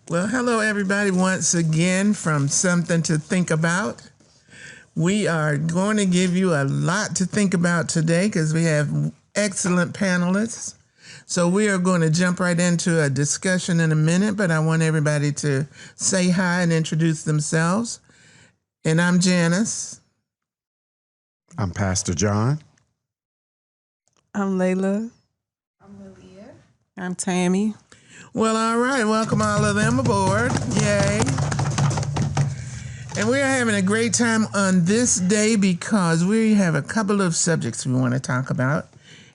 Well, hello, everybody, once again from Something to Think About. We are going to give you a lot to think about today because we have excellent panelists. So we are going to jump right into a discussion in a minute, but I want everybody to say hi and introduce themselves. And I'm Janice. I'm Pastor John. I'm Layla. I'm Malia. I'm Tammy. Well, all right. Welcome all of them aboard. Yay. And we are having a great time on this day because we have a couple of subjects we want to talk about.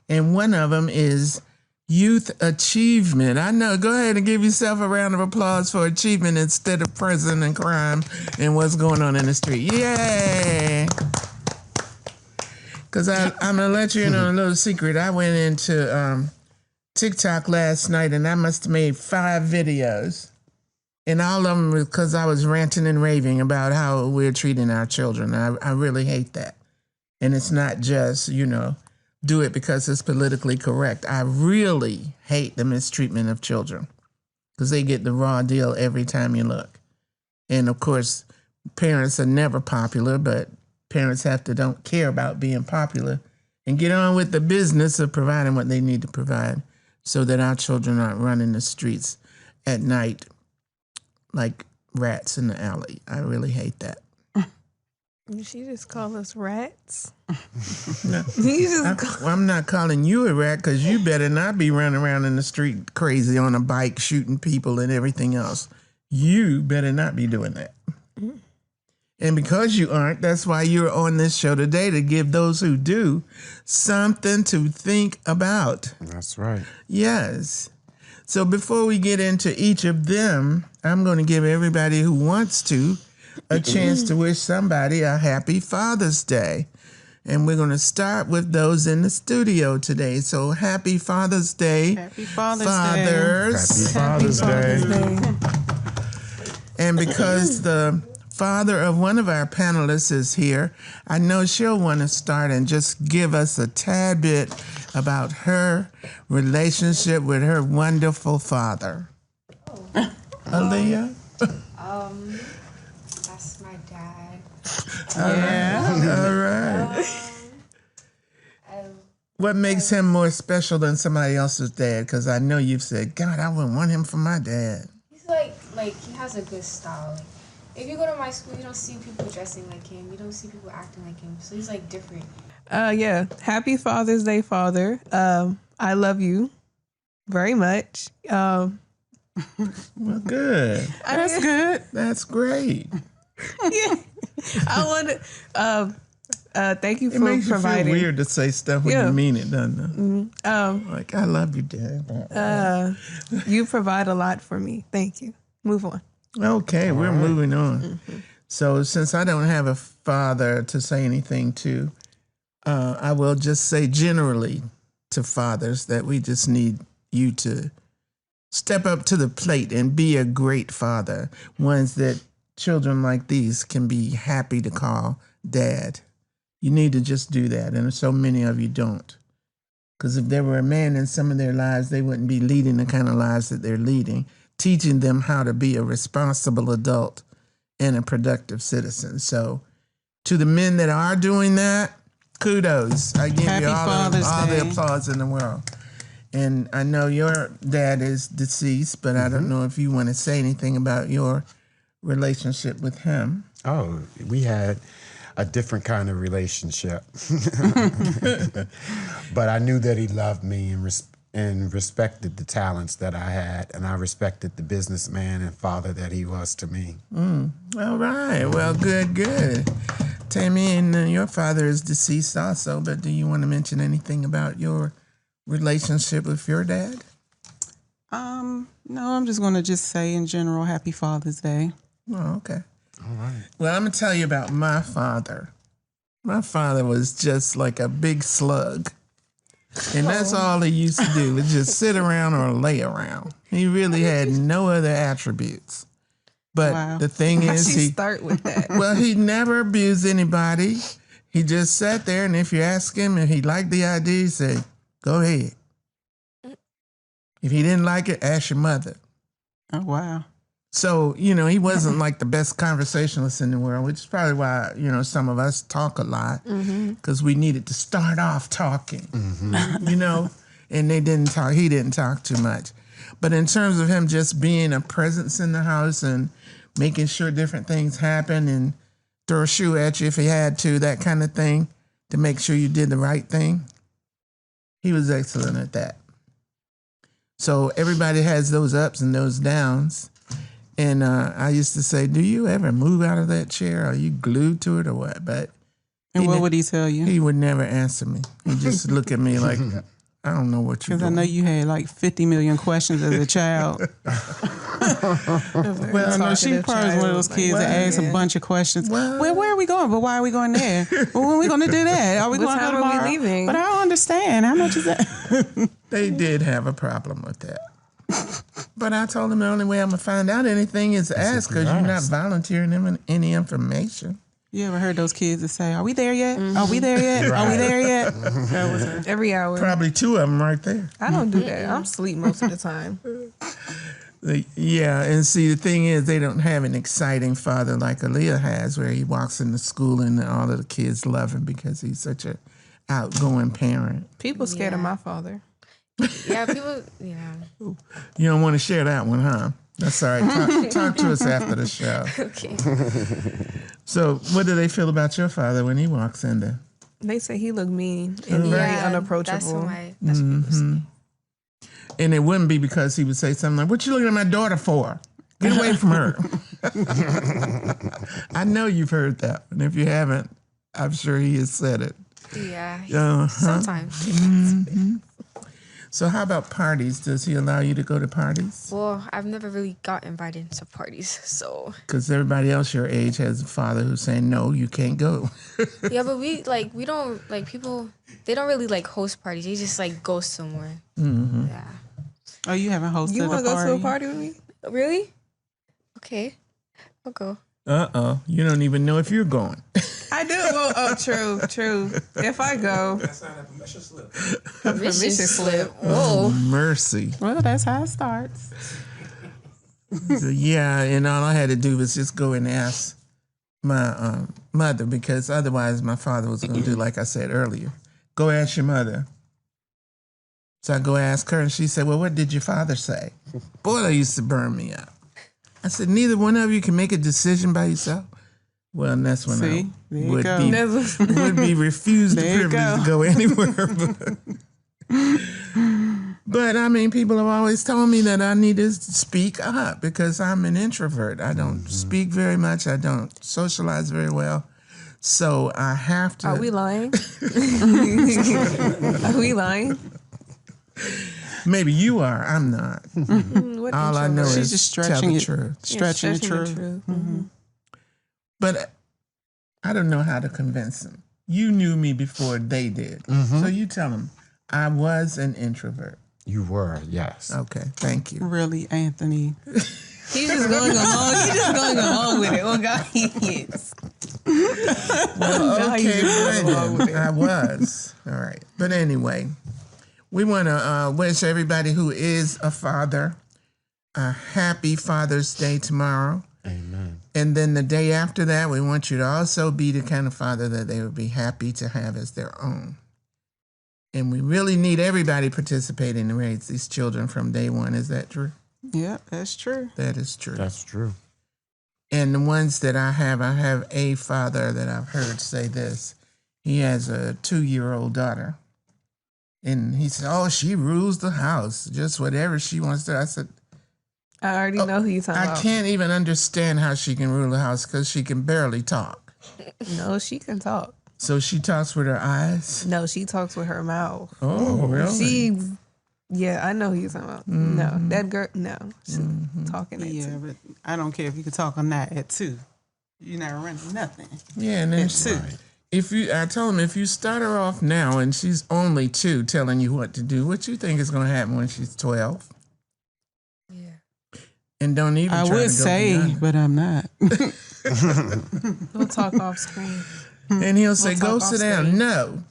And one of them is youth achievement. I know. Go ahead and give yourself a round of applause for achievement instead of prison and crime and what's going on in the street. Yay. Because I'm going to let you in on a little secret. I went into TikTok last night and I must have made 5 videos. And all of them was because I was ranting and raving about how we're treating our children. I really hate that. And it's not just, do it because it's politically correct. I really hate the mistreatment of children because they get the raw deal every time you look. And of course, parents are never popular, but parents don't care about being popular and get on with the business of providing what they need to provide so that our children aren't running the streets at night like rats in the alley. I really hate that. She just call us rats. No, I'm not calling you a rat because you better not be running around in the street crazy on a bike shooting people and everything else. You better not be doing that. Mm-hmm. And because you aren't, that's why you're on this show today, to give those who do something to think about. That's right. Yes. So before we get into each of them, I'm going to give everybody who wants to a chance to wish somebody a happy Father's Day. And we're going to start with those in the studio today. So happy Father's Day. Happy Father's Fathers. Happy Father's Day. And because the father of one of our panelists is here, I know she'll want to start and just give us a tad bit about her relationship with her wonderful father. Oh. Aaliyah? That's my dad. All right. What makes him more special than somebody else's dad? Because I know you've said, God, I wouldn't want him for my dad. He's like he has a good style. If you go to my school, you don't see people dressing like him. You don't see people acting like him. So he's different. Yeah. Happy Father's Day, Father. I love you very much. Well, good. That's good. That's great. Yeah. I want to thank you It for makes providing. you feel weird to say stuff when you mean it, doesn't it? Mm-hmm. Like, I love you, Dad. You provide a lot for me. Thank you. Move on. Okay, we're moving on. Mm-hmm. So since I don't have a father to say anything to, I will just say generally to fathers that we just need you to step up to the plate and be a great father, ones that children like these can be happy to call dad. You need to just do that, and so many of you don't. Because if there were a man in some of their lives, they wouldn't be leading the kind of lives that they're leading, teaching them how to be a responsible adult and a productive citizen. So to the men that are doing that, kudos. I give you all the applause in the world. And I know your dad is deceased, but I don't know if you want to say anything about your relationship with him. Oh, we had a different kind of relationship. But I knew that he loved me and respected the talents that I had, and I respected the businessman and father that he was to me. All right. Well, good. Tammy, and your father is deceased also, but do you want to mention anything about your relationship with your dad? No, I'm just going to say in general, happy Father's Day. Oh, okay. All right. Well, I'm going to tell you about my father. My father was just like a big slug. And that's all he used to do, was just sit around or lay around. He really had no other attributes. But the thing is, he start with that. Well, he never abused anybody. He just sat there, and if you ask him if he liked the idea, he said, go ahead. If he didn't like it, ask your mother. Oh, wow. So, you know, he wasn't like the best conversationalist in the world, which is probably why, you know, some of us talk a lot because we needed to start off talking, you know, and they didn't talk. He didn't talk too much. But in terms of him just being a presence in the house and making sure different things happen and throw a shoe at you if he had to, that kind of thing, to make sure you did the right thing, he was excellent at that. So everybody has those ups and those downs. And I used to say, do you ever move out of that chair? Are you glued to it or what? But And what would he tell you? he would never answer me. He'd just look at me like, I don't know what you're Because doing. I know you had like 50 million questions as a child. Well, I know she probably was one of those kids that asked a bunch of questions. Well- Well, where are we going? But why are we going there? Well, when are we going to do that? Are we What going to go time are we tomorrow? leaving? But I don't understand. How much is that? They did have a problem with that. But I told him the only way I'm going to find out anything is to ask because you're not volunteering them any information. You ever heard those kids that say, are we there yet? Are we there yet? Are we there yet? That was her. Every hour. Probably two of them right there. I don't do that. I'm asleep most of the time. Yeah, and see, the thing is, they don't have an exciting father like Aaliyah has, where he walks into school and all of the kids love him because he's such a outgoing parent. People scared of my father. Yeah, people. Yeah. You don't want to share that one, huh? That's all right. Talk to us after the show. Okay. So, what do they feel about your father when he walks in there? They say he looked mean and very Yeah, unapproachable. That's what people say. And it wouldn't be because he would say something like, "What you looking at my daughter for? Get away from her." I know you've heard that, and if you haven't, I'm sure he has said it. Yeah. Sometimes. So, how about parties? Does he allow you to go to parties? Well, I've never really got invited to parties, so. Because everybody else your age has a father who's saying, "No, you can't go." Yeah, but we don't people. They don't really host parties. They just go somewhere. Mm-hmm. Yeah. Oh, you haven't hosted You a want party? to go to a party with me? Really? Okay. I'll go. You don't even know if you're going. I do. Well, true. If I go, Permission slip. Whoa. Mercy. Well, that's how it starts. So, yeah, and all I had to do was just go and ask my mother, because otherwise my father was going to do like I said earlier. Go ask your mother. So I go ask her, and she said, "Well, what did your father say?" Boy, that used to burn me up. I said, "Neither one of you can make a decision by yourself." Well, and that's when See? There I you would go. would be refused the There you privilege to go anywhere. But I mean, people have always told me that I need to speak up because I'm an introvert. I don't speak very much. I don't socialize very well. So I have to. are we lying? Are we lying? Maybe you are. I'm not. What All I know introvert? is She's just tell stretching the it. truth. Stretching the Stretching truth. Mm-hmm. But I don't know how to convince them. You knew me before they did. So you tell them I was an introvert. You were, yes. Okay, thank you. Really, Anthony. He's just going along. He's just going along with it. Oh God, he is. Okay, Brandon, I was. All right. But anyway, we want to wish everybody who is a father a happy Father's Day tomorrow. Amen. And then the day after that, we want you to also be the kind of father that they would be happy to have as their own. And we really need everybody participating to raise these children from day one. Is that true? Yeah, that's true. That is true. That's true. And the ones that I have a father that I've heard say this. He has a 2-year-old daughter. And he said, "Oh, she rules the house. Just whatever she wants to." I said, I already know who you're talking I about. can't even understand how she can rule the house because she can barely talk. No, she can talk. So she talks with her eyes. No, she talks with her mouth. Oh, really? Yeah, I know who you're talking about. No, that girl, no. She's talking at Yeah, two. but I don't care if you can talk or not at 2. You're not running nothing. Yeah, and then At 2. I told him if you start her off now and she's only 2 telling you what to do, what you think is going to happen when she's 12? Yeah. And don't even I try would to go say, beyond it. but I'm not. We'll talk off screen. And he'll say, We'll "Go talk sit off down." screen.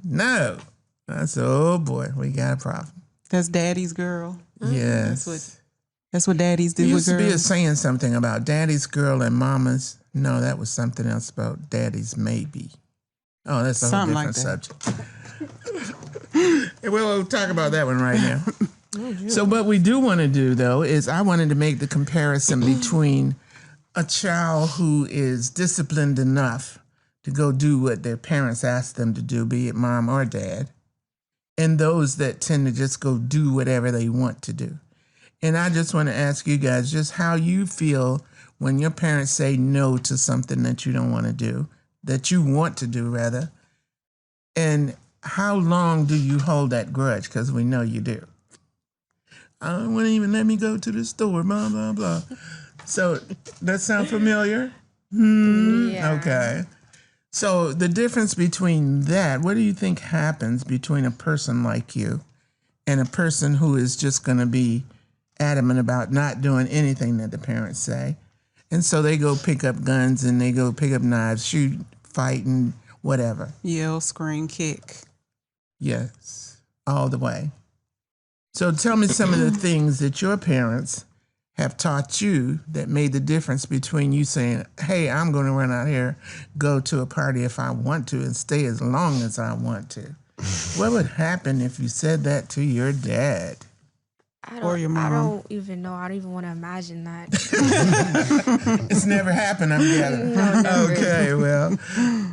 No. I said, "Oh boy, we got a problem." That's daddy's girl. Yes. That's That's what daddies do There with used to be a girls. saying something about daddy's girl and mama's. No, that was something else about daddy's maybe. Oh, that's a whole Something different like subject. We'll talk about that one right now. So what we do want to do, though, is I wanted to make the comparison between a child who is disciplined enough to go do what their parents ask them to do, be it mom or dad, and those that tend to just go do whatever they want to do. And I just want to ask you guys just how you feel when your parents say no to something that you don't want to do, that you want to do rather, and how long do you hold that grudge? Because we know you do. I don't want to even let me go to the store, blah, blah, blah. So, that sound familiar? Yeah. Okay. So, the difference between that, what do you think happens between a person like you and a person who is just going to be adamant about not doing anything that the parents say? And so they go pick up guns and they go pick up knives, shoot, fight, and whatever. Yell, scream, kick. Yes, all the way. So tell me some of the things that your parents have taught you that made the difference between you saying, hey, I'm going to run out here, go to a party if I want to, and stay as long as I want to. What would happen if you said that to your dad? Or your mom. I don't even know. I don't even want to imagine that. It's never happened, I'm gathering. No, never. Okay, well,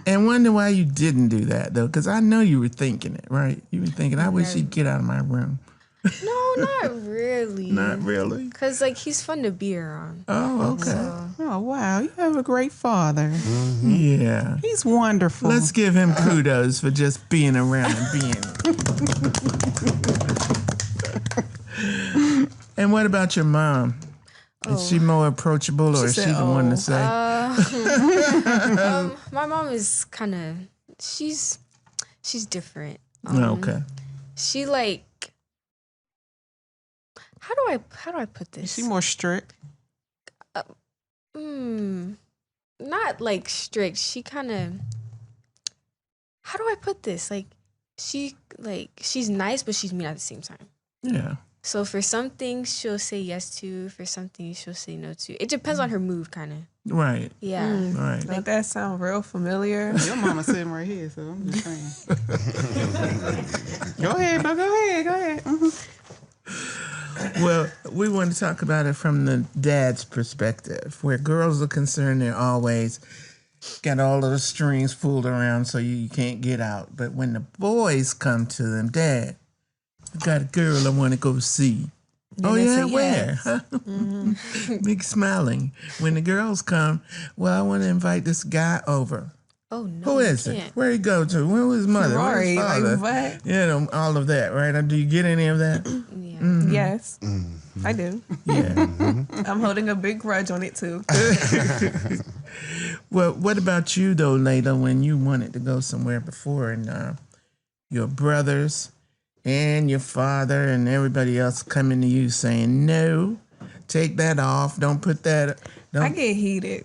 and wonder why you didn't do that, though, because I know you were thinking it, right? You were thinking, I wish he'd get out of my room. No, not really. Not really? Because, like, he's fun to be around. Oh, okay. So, Oh, wow. You have a great father. Yeah. He's wonderful. Let's give him kudos for just being around and being. And what about your mom? Is she more approachable, or is she said, the one to "Oh." say? my mom is kind of, she's different. Okay. She, like, how do I put this? Is she more strict? Not like strict. She kind of, how do I put this? Like, she's nice, but she's mean at the same time. Yeah. So for some things she'll say yes to, for some things she'll say no to. It depends on her mood, kind of. Right. Yeah. Right. Don't that sound real familiar? Your mama's sitting right here, so I'm just saying. Go ahead, bro. Go ahead. Well, we want to talk about it from the dad's perspective. Where girls are concerned, they're always got all of the strings pulled around so you can't get out. But when the boys come to them, Dad, I got a girl I want to go see. Then Oh, they yeah? say Where? yes. Big smiling. When the girls come, well, I want to invite this guy over. Oh no. Who is you it? can't. Where he go to? Where was his mother? Where Rory, his like, father? what? You know, all of that, right? Do you get any of that? Yeah. Yes, I do. Yeah. I'm holding a big grudge on it too. Well, what about you, though, Layla, when you wanted to go somewhere before and your brothers and your father and everybody else coming to you saying, no, take that off. Don't put that. Don't, I get heated.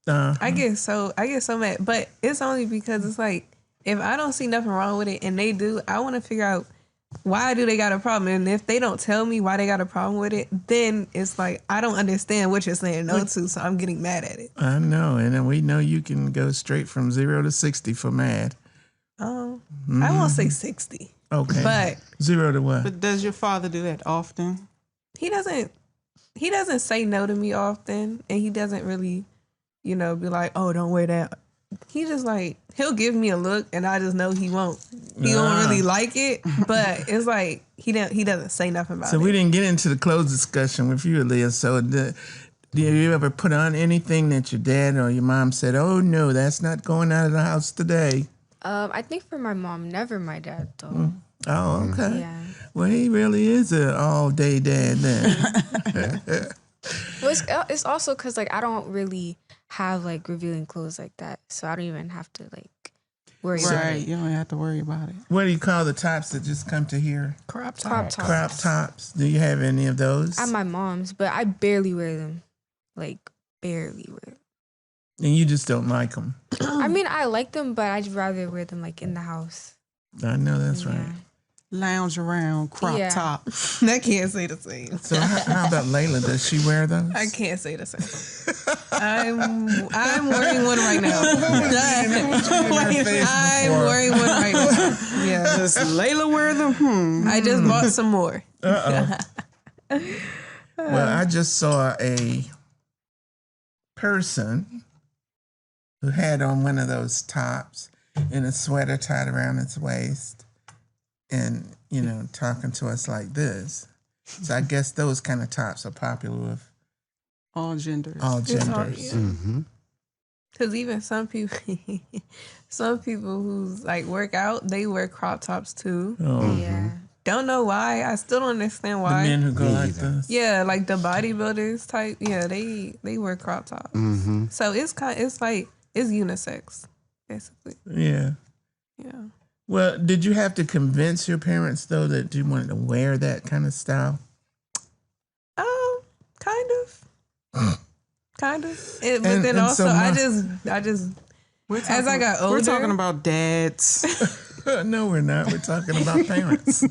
I get so mad, but it's only because it's like if I don't see nothing wrong with it and they do, I want to figure out why do they got a problem, and if they don't tell me why they got a problem with it, then it's like I don't understand what you're saying no to, so I'm getting mad at it. I know, and then we know you can go straight from 0 to 60 for mad. I won't say 60, Okay, but 0 to what? But does your father do that often? he doesn't say no to me often, and he doesn't really, be like, oh, don't wear that. He just like he'll give me a look, and I just know he won't. He don't really like it, but it's like he doesn't say nothing about So it. we didn't get into the closed discussion with you, Leah. So did you ever put on anything that your dad or your mom said, oh, no, that's not going out of the house today? I think for my mom, never my dad though. Oh, okay. Yeah. Well, he really is an all-day dad then. Well, it's also because like I don't really have like revealing clothes like that, so I don't even have to like worry about Right. it. You don't have to worry about it. What do you call the tops that just come to here? crop Crop top. tops. Crop tops. Do you have any of those? At my mom's, but I barely wear them. Like barely wear them. And you just don't like them. I mean, I like them, but I'd rather wear them like in the house. I know that's Yeah. right. lounge around crop Yeah. top. I can't say the same. So how about Layla? Does she wear those? I can't say the same. I'm wearing one right now. I'm wearing one right now. Yeah. Does Layla wear them? I just bought some more. Well, I just saw a person who had on one of those tops and a sweater tied around its waist and, talking to us like this. So I guess those kind of tops are popular with All genders. all It's hard, genders. yeah. Mm-hmm. Because even some people who like work out, they wear crop tops too. Oh, Yeah. Don't know why. I still don't understand the why. men who go Me like either. this. Yeah, like the bodybuilders type. Yeah, they wear crop tops. Mm-hmm. So it's unisex, basically. Yeah. Yeah. Well, did you have to convince your parents, though, that you wanted to wear that kind of style? Kind of. Kind of. But And- then and also, so I just as I got older, we're talking about dads. No, we're not. We're talking about parents.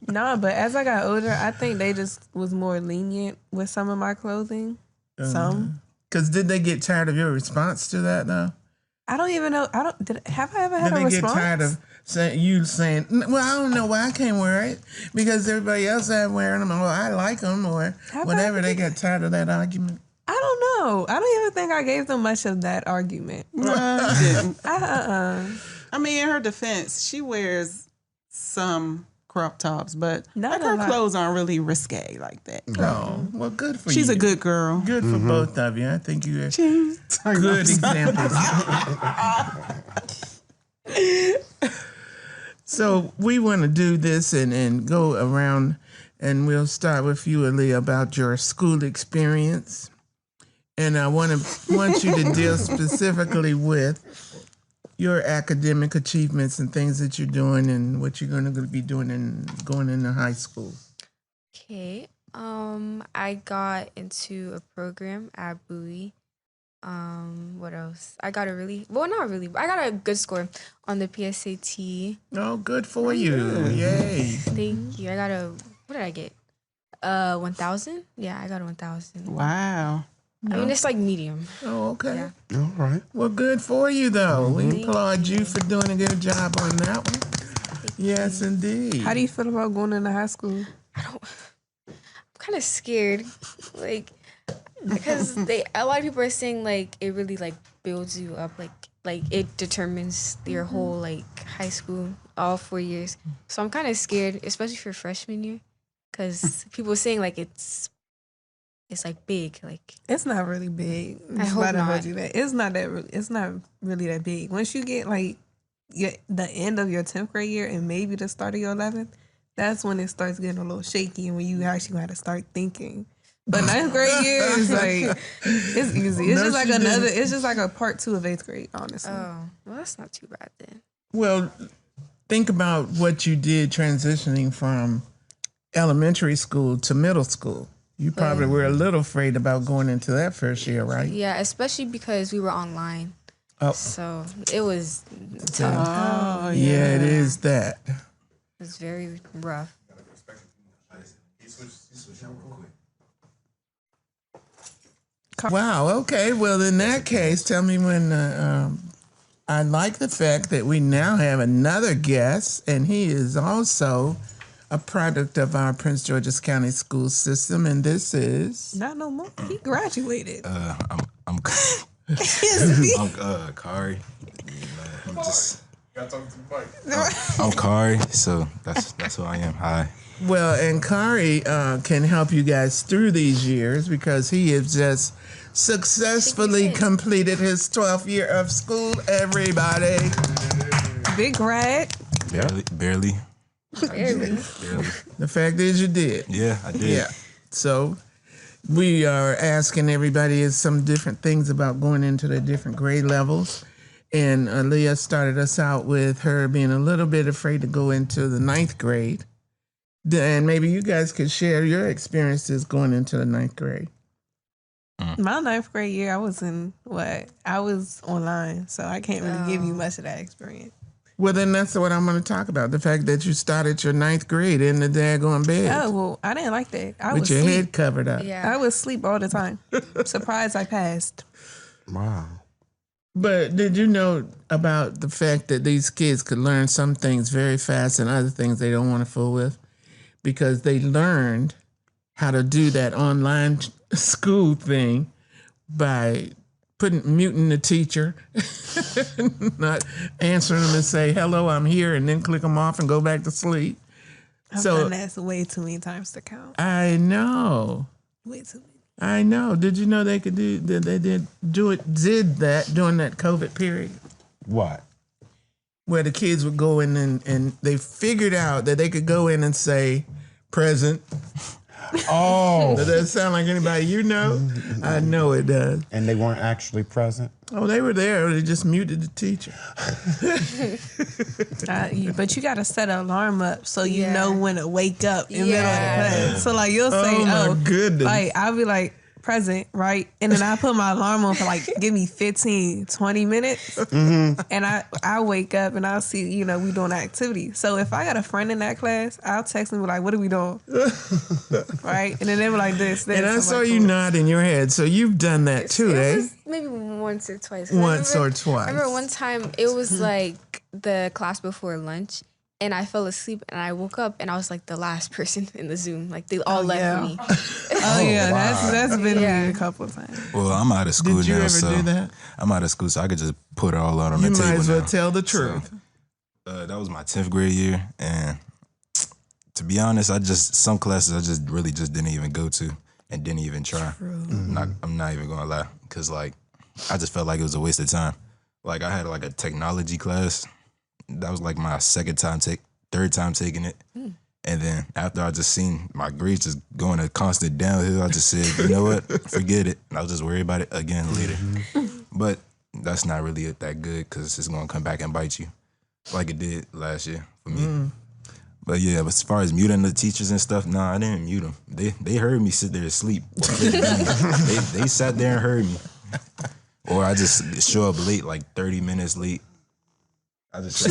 no, but as I got older, I think they just was more lenient with some of my clothing. Some. Because did they get tired of your response to that, though? I don't even know. Have I ever had Did a they response? get tired of saying, well, I don't know why I can't wear it because everybody else is wearing them, or I like them, or Have whatever. I? They got tired of that argument. I don't know. I don't even think I gave them much of that argument. You didn't. I mean, in her defense, she wears some crop tops, but Not like a her lot. clothes aren't really risque like that. Oh, well, good for you. She's a good girl. Good for both of you. I think you're Cheese. good examples. So we want to do this and go around, and we'll start with you, Aaliyah, about your school experience. And I want you to deal specifically with your academic achievements and things that you're doing and what you're going to be doing and going into high school. Okay. I got into a program at Bowie. What else? I got not really. I got a good score on the PSAT. Oh, good for you. Yay. Thank you. I got what did I get? 1,000? Yeah, I got a 1,000. Wow. I mean, it's like medium. Oh, okay. Yeah. All right. Well, good for you, though. We Thank applaud you you. for doing a good job on that one. Yes, indeed. How do you feel about going into high school? I'm kind of scared, like, because a lot of people are saying like it really like builds you up, like it determines your whole like high school, all 4 years. So I'm kind of scared, especially for freshman year, because people are saying like it's like big, like It's not really big. I hope Might have not. heard you that. It's not really that big. Once you get like the end of your 10th grade year and maybe the start of your 11th, that's when it starts getting a little shaky and when you actually got to start thinking. But 9th grade year is like it's easy. It's just like another. It's just like a part 2 of 8th grade, honestly. well, that's not too bad then. Well, think about what you did transitioning from elementary school to middle school. You probably were a little afraid about going into that first year, right? Yeah, especially because we were online, Oh, so it was tough. Oh, yeah, it is that. It was very rough. Wow. Okay. Well, in that case, tell me when. I like the fact that we now have another guest, and he is also a product of our Prince George's County school system, and this is. Not no more. He graduated. I'm Kari. I'm just. I'm Kari, so that's who I am. Hi. Well, and Kari can help you guys through these years because he has just successfully completed his 12th year of school. Everybody. Big grad. Barely. The fact is you did. Yeah, I did. Yeah. So we are asking everybody some different things about going into the different grade levels. And Aaliyah started us out with her being a little bit afraid to go into the 9th grade. And maybe you guys could share your experiences going into the 9th grade. My 9th grade year, I was online, so I can't really give you much of that experience. Well, then that's what I'm going to talk about. The fact that you started your 9th grade in the daggone bed. Oh, well, I didn't like that. I with was your sleep. head covered up. Yeah. I would sleep all the time. Surprised I passed. Wow. But did you know about the fact that these kids could learn some things very fast and other things they don't want to fool with? Because they learned how to do that online school thing by muting the teacher, not answering them and say, hello, I'm here, and then click them off and go back to sleep. I've done that way too many times to count. I know. Way too many. I know. Did you know they could do that? They did that during that COVID period, What? where the kids would go in and they figured out that they could go in and say present. Oh. Does that sound like anybody you know? I know it does. And they weren't actually present? Oh, they were there. They just muted the teacher. But you got to set an alarm up so you Yeah. know when to wake up in the middle of the class. So like you'll say, Oh, my goodness. like I'll be like present, right? And then I put my alarm on for like give me 15, 20 minutes. Mm-hmm. And I wake up and I'll see, we doing activity. So if I got a friend in that class, I'll text them like, what are we doing? Right? And then they were like this. And I I'm saw like, you cool. nod in your head. So you've done that too, It eh? was maybe once or twice. Once or twice. I remember one time it was like the class before lunch, and I fell asleep, and I woke up, and I was like the last person in the Zoom. Like they all left me. Oh yeah, wow. that's been Yeah. me a couple of times. Well, I'm out of school Did you now, ever so do that? I'm out of school, so I could just put it all out on You the table might as well now. tell the truth. That was my 10th grade year, and to be honest, some classes I just really just didn't even go to and didn't even try. I'm not even gonna lie, because like I just felt like it was a waste of time. Like I had like a technology class. That was like my third time taking it. And then after I just seen my grades just going a constant downhill, I just said, you know what, forget it. And I'll just worry about it again later. But that's not really that good because it's going to come back and bite you like it did last year for me. But yeah, as far as muting the teachers and stuff, I didn't mute them. They heard me sit there and sleep. They sat there and heard me. Or I just show up late, like 30 minutes late. I just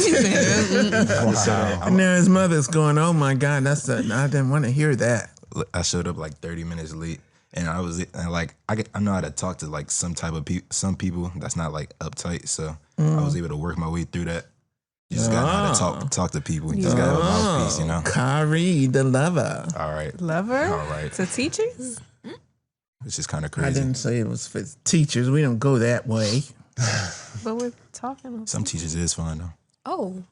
And now his mother's going, oh my God, I didn't want to hear that. I showed up like 30 minutes late, and I know how to talk to like some people that's not like uptight, so I was able to work my way through that. You just gotta know how to talk to people. You just gotta have a mouthpiece, you know. Kari, the lover. All right, Lover? all right. To teachers? Which is kind of I crazy. didn't say it was for teachers. We don't go that way. But we're talking about Some teachers is fun though. Oh,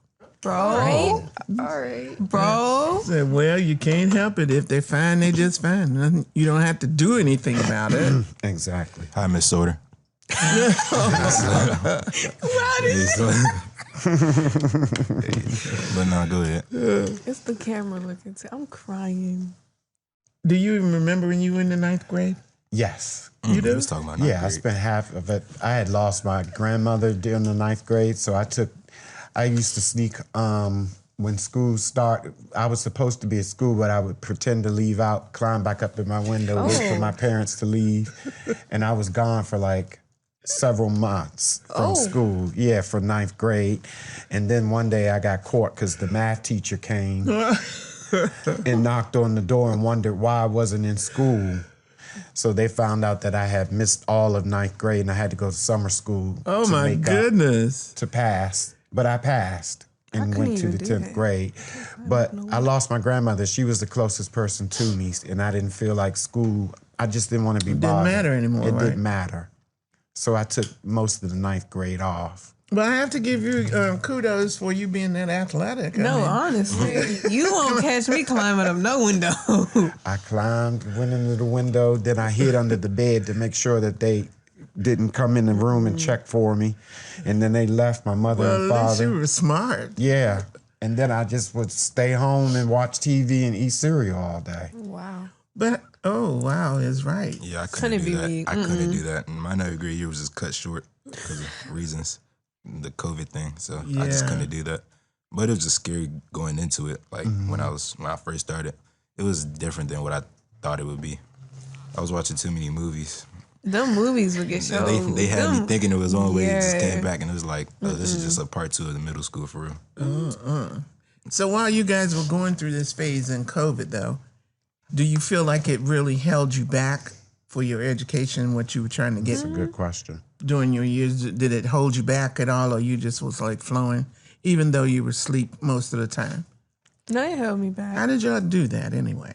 bro. all right. Bro. Said, well, you can't help it. If they're fine, they're just fine. Nothing, you don't have to do anything about it. Exactly. Hi, Miss Sorter. But no, go ahead. It's the camera looking too. I'm crying. Do you even remember when you were in the 9th grade? Yes. You do? Was talking about Yeah, I spent half of it. I had lost my grandmother during the 9th grade, so I used to sneak when school started. I was supposed to be at school, but I would pretend to leave out, climb back up in my window, wait for my parents to leave, and I was gone for like several months from school. Yeah, for 9th grade, and then one day I got caught because the math teacher came and knocked on the door and wondered why I wasn't in school. So they found out that I had missed all of 9th grade and I had to go to summer school. Oh, to my make up goodness. to pass. But I passed and couldn't went to even the do 10th that. grade. But I lost my grandmother. She was the closest person to me, and I didn't feel like school. I just didn't want to be bothered. didn't matter anymore, It right? didn't matter. So I took most of the 9th grade off. But I have to give you kudos for you being that athletic. I No, mean, honestly. You won't catch me climbing up no window. I climbed, went into the window, then I hid under the bed to make sure that they didn't come in the room and check for me. And then they left, my mother well, and at least you father. were smart. Yeah. And then I just would stay home and watch TV and eat cereal all day. Wow. But, oh, wow, is right. Yeah, I couldn't Couldn't do be that. me. I couldn't do that. And my 9th grade year was just cut short because of reasons, the COVID thing. So I just Yeah. couldn't do that. But it was just scary going into it. Like when I first started, it was different than what I thought it would be. I was watching too many movies. Them movies would get showed. They had me thinking it was one way. It just Yeah. came back and it was like, oh, this is just a part 2 of the middle school for real. So while you guys were going through this phase in COVID, though, do you feel like it really held you back for your education, what you were trying to get That's a good question. during your years? Did it hold you back at all, or you just was like flowing, even though you were asleep most of the time? No, it held me back. How did y'all do that anyway?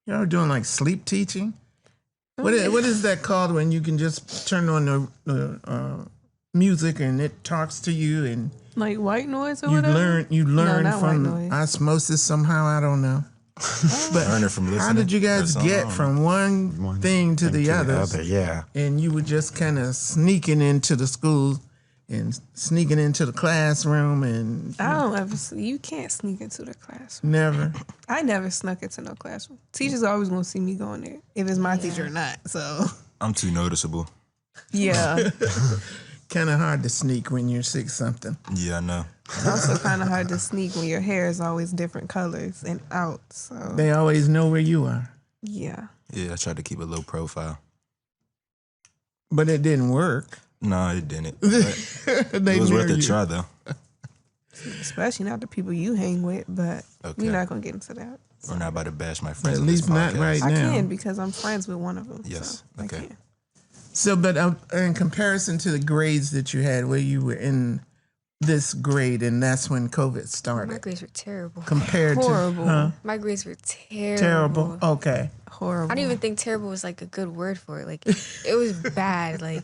Y'all were doing like sleep teaching? What is that called when you can just turn on the music and it talks to you and Like white noise or you whatever? learn not white from noise. osmosis somehow? I don't know. But Learning from listening. how did you guys or something. get from one thing to the other? Yeah. And you were just kind of sneaking into the school and sneaking into the classroom and I don't ever. You can't sneak into the classroom. never. I never snuck into no classroom. Teachers always gonna see me going there, if it's my teacher or not. So I'm too noticeable. yeah, Kind of hard to sneak when you're 6-something. Yeah, I know. it's also kind of hard to sneak when your hair is always different colors and out. So They always know where you are. yeah, Yeah, I tried to keep a low profile. But it didn't work. No, it didn't. But They it was worth knew a you. try, though. especially not the people you hang with. But Okay. we're not gonna get into that. We're not about to bash my But friends. at on this least not podcast. right I now. can because I'm friends with one of them. Yes, so okay. I can. So, but in comparison to the grades that you had, where you were in this grade, and that's when COVID My started, grades were terrible. compared Horrible. to My grades were terrible. terrible. Okay, Horrible. I don't even think terrible was like a good word for it. Like it was bad. Like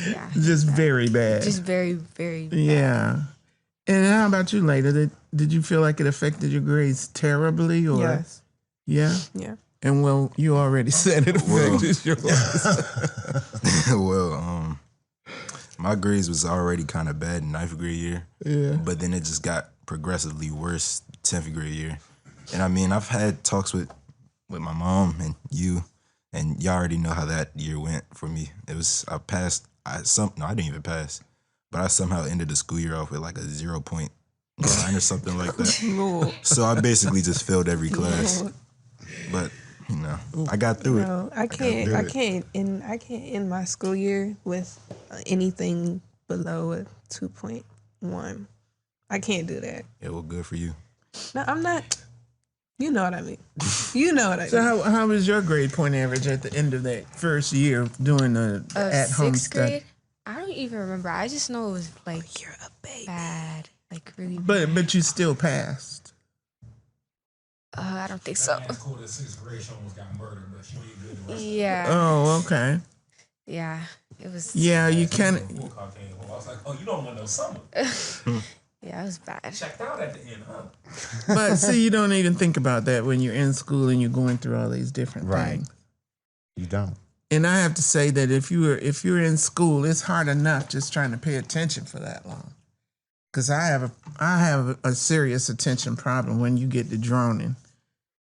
yeah, just very bad. just very very. Bad. Yeah. And how about you, Layla? Did you feel like it affected your grades terribly, or Yes. yeah? Yeah. And well, you already said it affected yours. Well, my grades was already kind of bad in 9th grade year. Yeah. But then it just got progressively worse 10th grade year. And I mean, I've had talks with my mom and you, and y'all already know how that year went for me. It was, I didn't even pass. But I somehow ended the school year off with like a 0.9 or something like that. Lord. So I basically just failed every class. Lord. But, you know, I got through it. No, I can't end my school year with anything below a 2.1. I can't do that. Yeah, well, good for you. No, I'm not. You know what I mean. You know what I mean. So how was your grade point average at the end of that first year of doing the at-home 6th study? grade. I don't even remember. I just know it was like You're a baby. bad, like really. Bad. But you still passed. I don't think so. That's cool that 6th grade. She almost got murdered, but she did good the rest Yeah, Oh, okay. yeah. It was. Yeah, you of can. the full cocaine. I was like, oh, you don't want no summer. Yeah, it was bad. Checked out at the end, huh? But see, you don't even think about that when you're in school and you're going through all these different Right. things. You don't. And I have to say that if you're in school, it's hard enough just trying to pay attention for that long. Because I have a serious attention problem when you get to droning.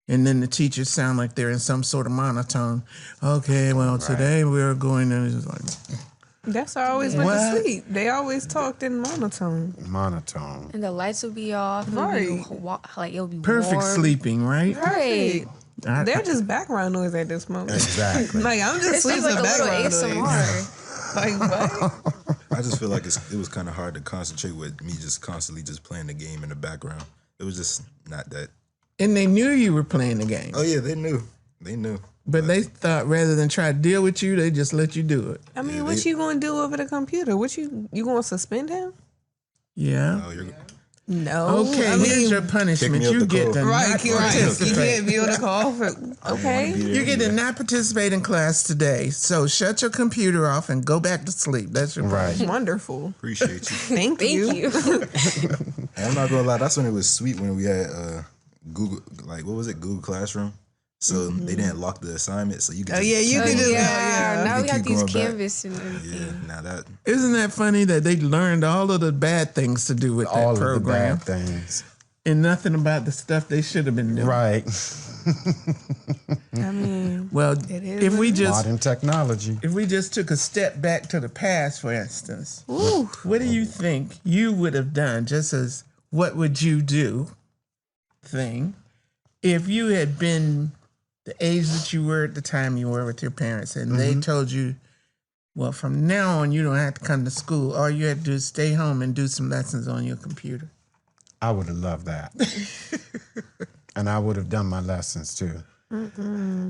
And then the teachers sound like they're in some sort of monotone. Okay, well, today we're going to... It's like, That's how I always went What? to sleep. They always talked in monotone. Monotone. And the lights would be off. It would Right. be like it would be perfect warm. sleeping, right? Right. They're just background noise at this moment. Exactly. Like I'm just It sounds sleeping like a little background noise. ASMR. Like what? I just feel like it was kind of hard to concentrate with me just constantly just playing the game in the background. It was just not that. And they knew you were playing the game. Oh yeah, they knew. They knew. But they thought rather than try to deal with you, they just let you do it. I mean, Yeah, what they- you gonna do over the computer? What you going to suspend him? Yeah. Oh, you're No. Okay, I mean, here's your punishment. Kick me up You the get cold. to right. not You participate. can't be on the call for. Okay. You get to not participate in class today. So shut your computer off and go back to sleep. That's your Right. Wonderful. appreciate you. Thank Thank you. And I'm not gonna lie, that's when it was sweet when we had Google, like what was it, Google Classroom. So they didn't lock the assignment, so you could. Oh just yeah, you sit can there. do yeah. that. Now You we can got keep these going back. canvas and Yeah, everything. now that Isn't that funny that they learned all of the bad things to do with that All of the program bad things. and nothing about the stuff they should have been doing? Right. I mean, Well, is if what we it just Modern technology. if we just took a step back to the past, for instance, ooh, what do you think you would have done? Just as what would you do thing if you had been the age that you were at the time you were with your parents, and they told you, well, from now on, you don't have to come to school. All you had to do is stay home and do some lessons on your computer. I would have loved that. And I would have done my lessons too.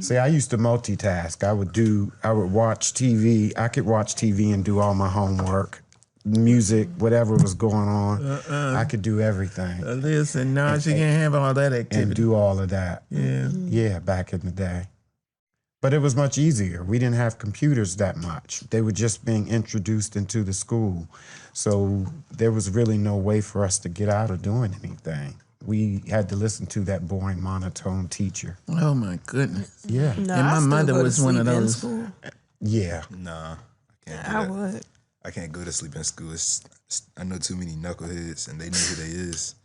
See, I used to multitask. I would watch TV. I could watch TV and do all my homework, music, whatever was going on. I could do everything. Listen, no, she can't have all that activity. And do all of that. Yeah. Yeah, back in the day. But it was much easier. We didn't have computers that much. They were just being introduced into the school. So there was really no way for us to get out of doing anything. We had to listen to that boring monotone teacher. Oh my goodness. Yeah. No, And my I still mother go to was one of sleep in those. school. Yeah. Nah, I can't do I that. would. I can't go to sleep in school. I know too many knuckleheads, and they know who they is.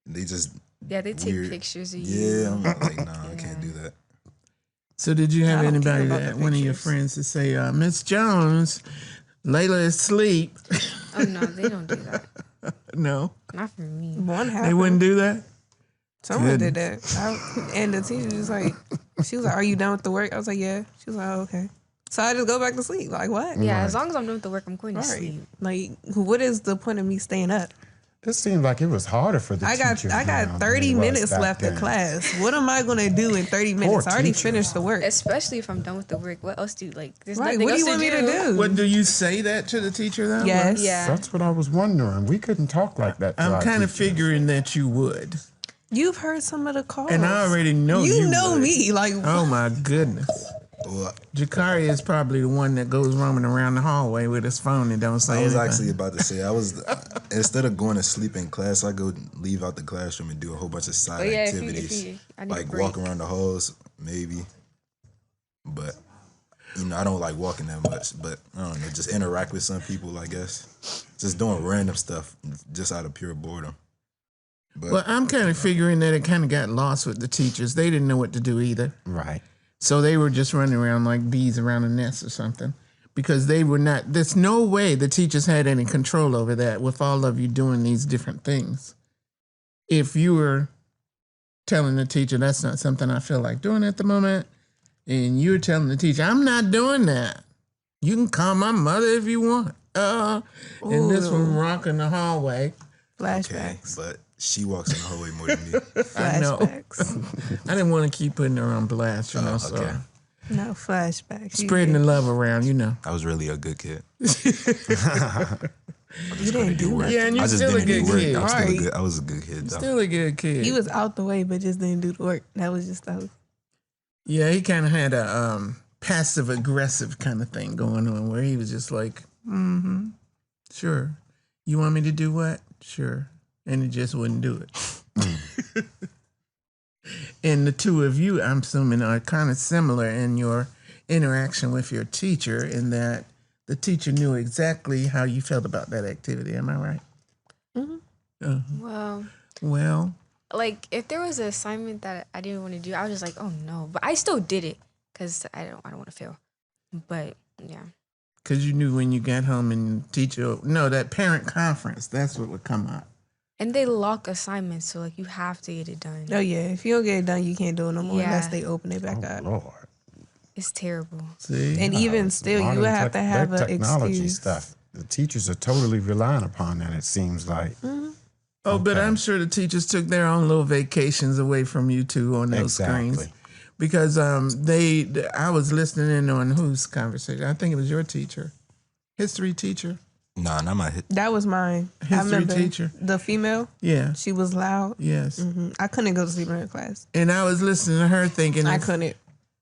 And they just Yeah, they take weird. pictures of you. Yeah, I'm not like, nah, I can't do that. So did you have I don't care anybody about that the one of your pictures. friends to say, Miss Jones, Layla is asleep? Oh no, they don't do that. No, Not for me. One happened. they wouldn't do that. Someone Good. did that. And the teacher was like, she was like, "Are you done with the work?" I was like, "Yeah." She was like, "Oh, okay." So I just go back to sleep. Like, what? Yeah, as long as I'm doing the work, I'm going to Right. sleep. Like, what is the point of me staying up? It seemed like it was harder for the I teachers got now than 30 it was minutes back left then. of class. What am I gonna do in 30 minutes? I already teachers. finished the work. Especially if I'm done with the work. What else do like? There's Right. nothing What do else you want me to do? What do you say that to the teacher though? Yes. Yeah. That's what I was wondering. We couldn't talk like that to I'm our kind of teachers. figuring that you would, You've heard some of the calls. and I already know you you know would. me. Like, Oh my goodness. Well, Jakari is probably the one that goes roaming around the hallway with his phone and don't say I was anything. actually about to say, instead of going to sleep in class, I go leave out the classroom and do a whole bunch of side yeah, if activities. I need a Like break. walk around the halls, maybe. But, I don't like walking that much. But, I don't know, just interact with some people, I guess. Just doing random stuff, just out of pure boredom. But Well, I'm kind of figuring that it kind of got lost with the teachers. They didn't know what to do either. Right. So they were just running around like bees around a nest or something because they were not, there's no way the teachers had any control over that with all of you doing these different things. If you were telling the teacher, that's not something I feel like doing at the moment, and you're telling the teacher, I'm not doing that. You can call my mother if you want. And this one rocking the hallway. okay, flashbacks. but she walks in the hallway more than me. I know. Flashbacks. I didn't want to keep putting her on blast, you know, Oh, so okay. No flashbacks. spreading the love around, you know. I was really a good kid. You didn't do work. that. Yeah, and you're I just still a didn't do good work. kid. I'm still a Right. good. I was a good kid though. Still a good kid. He was out the way, but just didn't do the work. That was just that. Yeah, he kind of had a passive aggressive kind of thing going on where he was just like, sure. You want me to do what? Sure. And he just wouldn't do it. And the two of you, I'm assuming, are kind of similar in your interaction with your teacher in that the teacher knew exactly how you felt about that activity. Am I right? Well, Well, like if there was an assignment that I didn't want to do, I was just like, oh no, but I still did it because I don't want to fail. But yeah, because you knew when you got home and teacher, no, that parent conference, that's what would come up. and they lock assignments, so like you have to get it done. Oh yeah, if you don't get it done, you can't do it no more Yeah. unless they open it back up. Lord. It's terrible. See? And even still, you Modern would have to have that an technology excuse. stuff. The teachers are totally relying upon that, it seems like. Oh, but Okay. I'm sure the teachers took their own little vacations away from you two on those screens. Exactly. Because I was listening in on whose conversation? I think it was your teacher, history teacher. Nah, not my hit. That was mine. I History remember teacher. the female. Yeah, She was loud. yes. I couldn't go to sleep in her class. And I was listening to her thinking, I if, couldn't.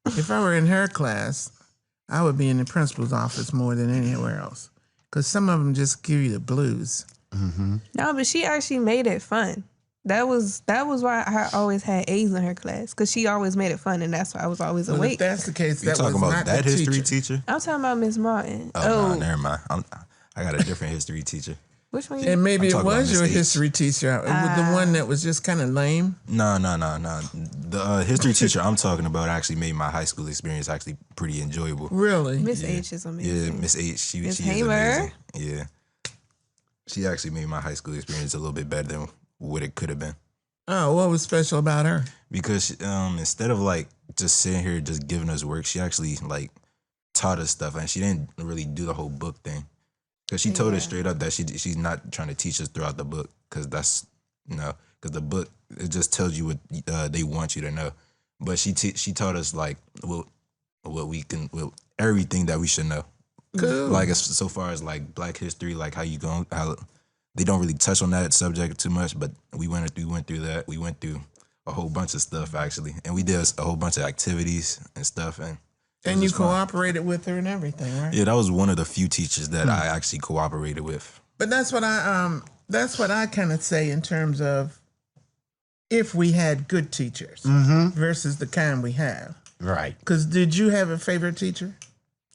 if I were in her class, I would be in the principal's office more than anywhere else. Because some of them just give you the blues. No, but she actually made it fun. That was why I always had A's in her class because she always made it fun, and that's why I was always Well, if awake. that's the case, You that was talking about not that the history teacher. teacher? I'm talking about Miss Martin. Oh, no, never mind. I got a different history teacher. Which one? And maybe I'm it talking about was your Miss H. history teacher. It was the one that was just kind of lame. No. The history teacher I'm talking about actually made my high school experience actually pretty enjoyable. Really? Miss H is amazing. Yeah, Miss H. She Miss is Hamer? amazing. Yeah. She actually made my high school experience a little bit better than what it could have been. Oh, what was special about her? because instead of like just sitting here just giving us work, she actually like taught us stuff, and she didn't really do the whole book thing. Because she told us straight up that she's not trying to teach us throughout the book, because that's because the book, it just tells you what they want you to know. But she taught us like what we can, everything that we should know. Cool. Like so far as like Black history, like how they don't really touch on that subject too much, but we went through that. We went through a whole bunch of stuff actually, and we did a whole bunch of activities and stuff, and you cooperated with her and everything, right? yeah, that was one of the few teachers that I actually cooperated with. But that's what I kind of say in terms of if we had good teachers versus the kind we have. Right. Because did you have a favorite teacher?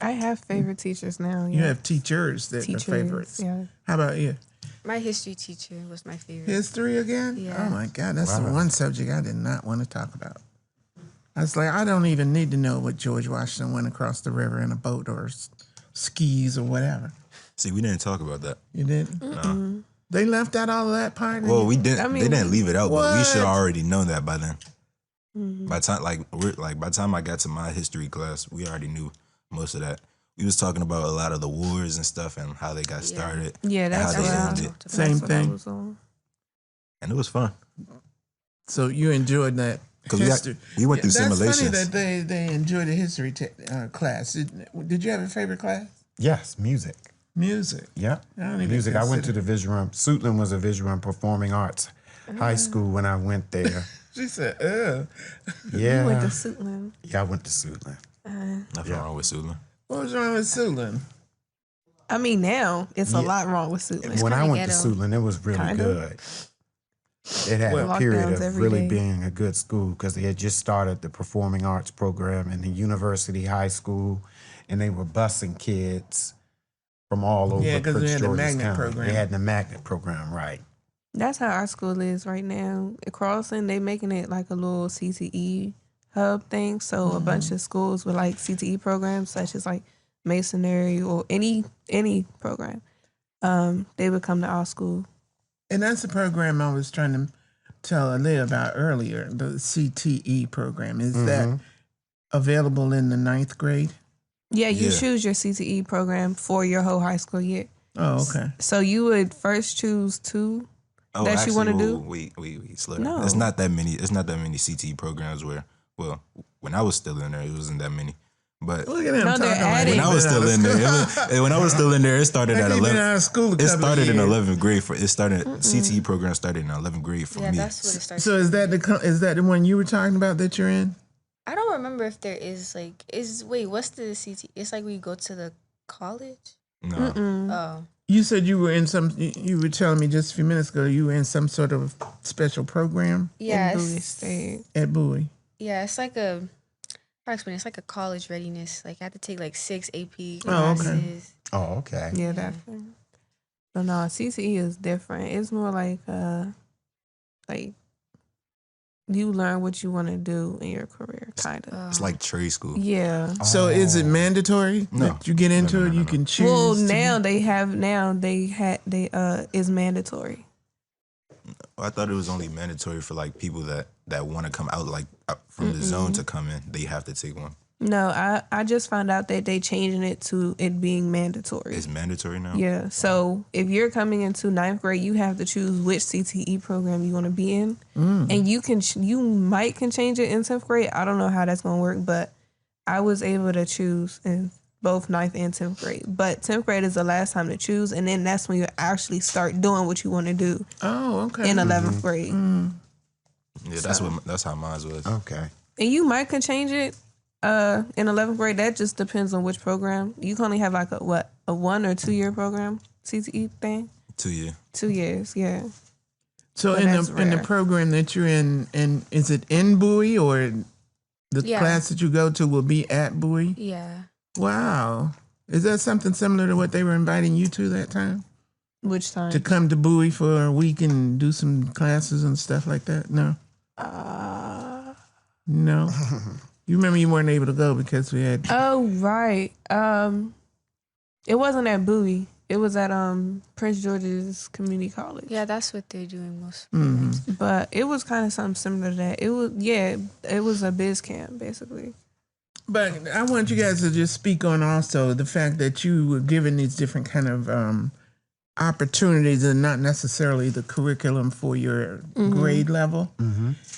I have favorite teachers now. Yeah. You have teachers that are favorites. Yeah. How about you? My history teacher was my favorite. History again? Yeah. Oh my God, that's the one subject I did not want to talk about. I was like, I don't even need to know what George Washington went across the river in a boat or skis or whatever. See, we didn't talk about that. You didn't? No. They left out all of that part? Well, we didn't. They didn't leave it out, but we should have What? already known that by then. By the time, by the time I got to my history class, we already knew most of that. We was talking about a lot of the wars and stuff and how they got started. Yeah, that's and what how I they ended. Same that's what I thing. was on. And it was fun So you enjoyed that because history. we went through That's simulations. funny that they enjoyed the history class. Did you have a favorite class? Yes, music. Music. Yeah. I don't even Music. I went to consider- the visual room. Suitland was a visual and performing arts high school when I went there. She said, "Ugh." Yeah. You went to Suitland. Yeah, I went to Suitland. Nothing wrong with Suitland. What was wrong with Suitland? I mean, now it's a lot wrong with Suitland. When I kinda went to ghetto. Suitland, it was really Kinda. good. It had Well, a period lockdowns of every really day. being a good school because they had just started the performing arts program in the university high school, and they were busing kids from all over Yeah, 'cause they Prince had the George's magnet County. program. They had the magnet program, right? That's how our school is right now. At Carlson, they making it like a little CTE hub thing. So a bunch of schools with like CTE programs, such as like masonry or any program, they would come to our school. And that's the program I was trying to tell Aaliyah about earlier, the CTE program. Is that available in the 9th grade? Yeah, you Yeah. choose your CTE program for your whole high school year. Oh, okay. So you would first choose two. Oh, That you actually, wanna do? Wait, slow down. No. It's not that many. It's not that many CTE programs where. Well, when I was still in there, it wasn't that many. But Look at him No, talking they're like adding- he when I was been still out of in there, school. when I was still in there, it started Like at he been 11. out of school a It couple started in years. 11th grade. CTE program started in 11th grade for Yeah, me. that's what it starts. So is that the one you were talking about that you're in? I don't remember if there is like what's the CT? It's like we go to the college. No, Oh, You said you were in you were telling me just a few minutes ago you were in some sort of special program yeah, in Bowie it's, State. at Bowie. yeah. It's like a. How to explain? It's like a college readiness. Like I had to take like 6 AP Oh, okay. classes. Oh, okay. Yeah, that thing. So no, CTE is different. It's more like you learn what you want to do in your career, kind of. it's like trade school. Yeah. So is it mandatory No. that you get into No, it? no, You no. can choose. Well, to- they is mandatory. I thought it was only mandatory for like people that want to come out from the zone to come in. They have to take one. No, I just found out that they changing it to it being mandatory. It's mandatory now. Yeah. So if you're coming into 9th grade, you have to choose which CTE program you want to be in, and you might can change it in 10th grade. I don't know how that's gonna work, but I was able to choose in both 9th and 10th grade. But 10th grade is the last time to choose, and then that's when you actually start doing what you want to do Oh, okay. in 11th grade. Yeah, that's how mine was. Okay. And you might can change it in 11th grade. That just depends on which program. You can only have like a 1 or 2 year program CTE thing. 2 year. 2 years, yeah. So But in that's the rare. program that you're in, and is it in Bowie or the Yeah. class that you go to will be at Bowie? Yeah. Wow. Is that something similar to what they were inviting you to that time? Which time? To come to Bowie for a week and do some classes and stuff like that? No. No. You remember you weren't able to go because we had. Oh right. It wasn't at Bowie. It was at Prince George's Community College. Yeah, that's what they're doing most. But it was kind of something similar to that. It was a biz camp basically. But I want you guys to just speak on also the fact that you were given these different kind of opportunities and not necessarily the curriculum for your grade level,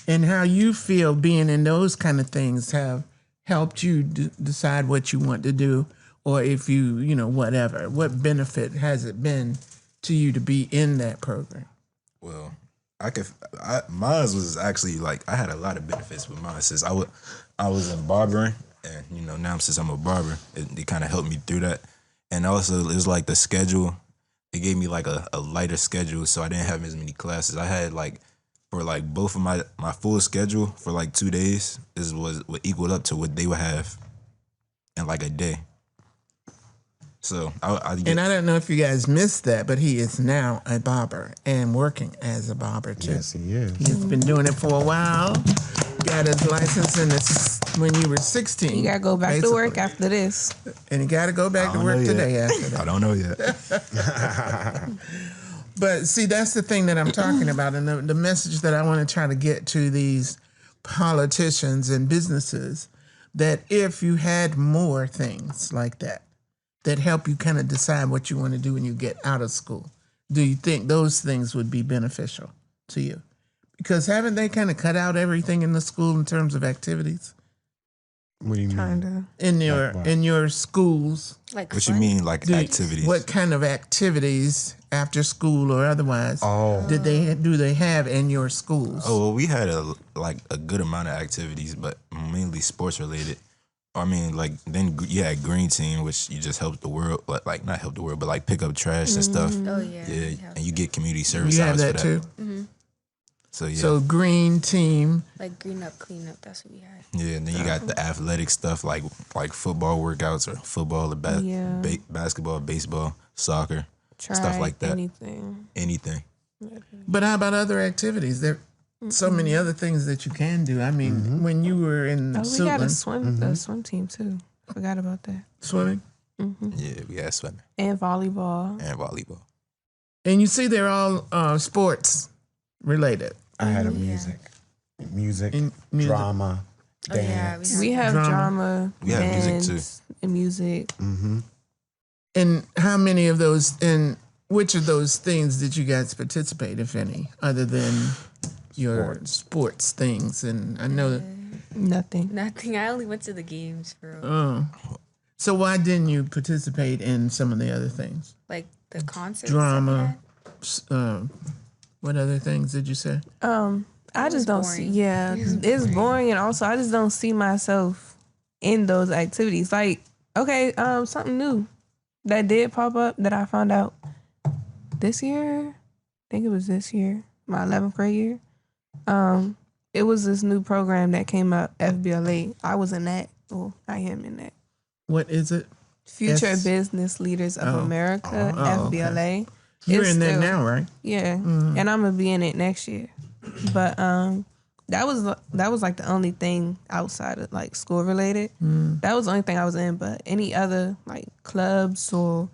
and how you feel being in those kind of things have helped you decide what you want to do, or if you know, whatever. What benefit has it been to you to be in that program? Well, mine was actually like, I had a lot of benefits with mine since I was in barbering, and you know, now since I'm a barber, it kind of helped me through that. And also it was like the schedule. It gave me like a lighter schedule, so I didn't have as many classes. I had like, for like both of my full schedule for like 2 days was what equaled up to what they would have in like a day. So and I don't know if you guys missed that, but he is now a barber and working as a barber too. Yes, he is. He's been doing it for a while. Got his license when you were 16. You gotta go back to work after this. And you got to go back to work today after that. I don't know yet. But see, that's the thing that I'm talking about, and the message that I want to try to get to these politicians and businesses, that if you had more things like that help you kind of decide what you want to do when you get out of school, do you think those things would be beneficial to you? Because haven't they kind of cut out everything in the school in terms of activities? What do you mean? Kinda. In your schools? Like What you mean, like activities? What kind of activities after school or otherwise do they have in your schools? Oh, well, we had a good amount of activities, but mainly sports related. I mean, like, then you had green team, which you just help the world, like not help the world, but like pick up trash and stuff. Oh yeah. Yeah, and you get community service You have hours that for that too? So yeah. So green team. Like green up, clean up. That's what we had. Yeah, and then you got the athletic stuff like football workouts or football or basketball, baseball, soccer, stuff like that. Anything. But how about other activities? There are so many other things that you can do. I mean, when you were in we got a Suitland, swim team too. Forgot about that. swimming, Yeah, we had swimming And volleyball. and you see they're all sports related. I had a music, Music. drama, Oh yeah. dance. We have drama. We have music, dance, and music. And how many of those, and which of those things did you guys participate, if any, other than your sports things? And I know that. Nothing. Nothing. I only went to the games for So why didn't you participate in some of the other things? like the concerts. Drama. What other things did you say? I just don't see. boring. Yeah, it's boring, and also I just don't see myself in those activities. Like, okay, something new that did pop up that I found out this year. I think it was this year, my 11th grade year. It was this new program that came out, FBLA. I was in that. Well, I am in that. What is it? Future Business Leaders of America, FBLA. Okay. You're It's in that still- now, right? Yeah, and I'm gonna be in it next year. But that was like the only thing outside of like school related. That was the only thing I was in. But any other like clubs or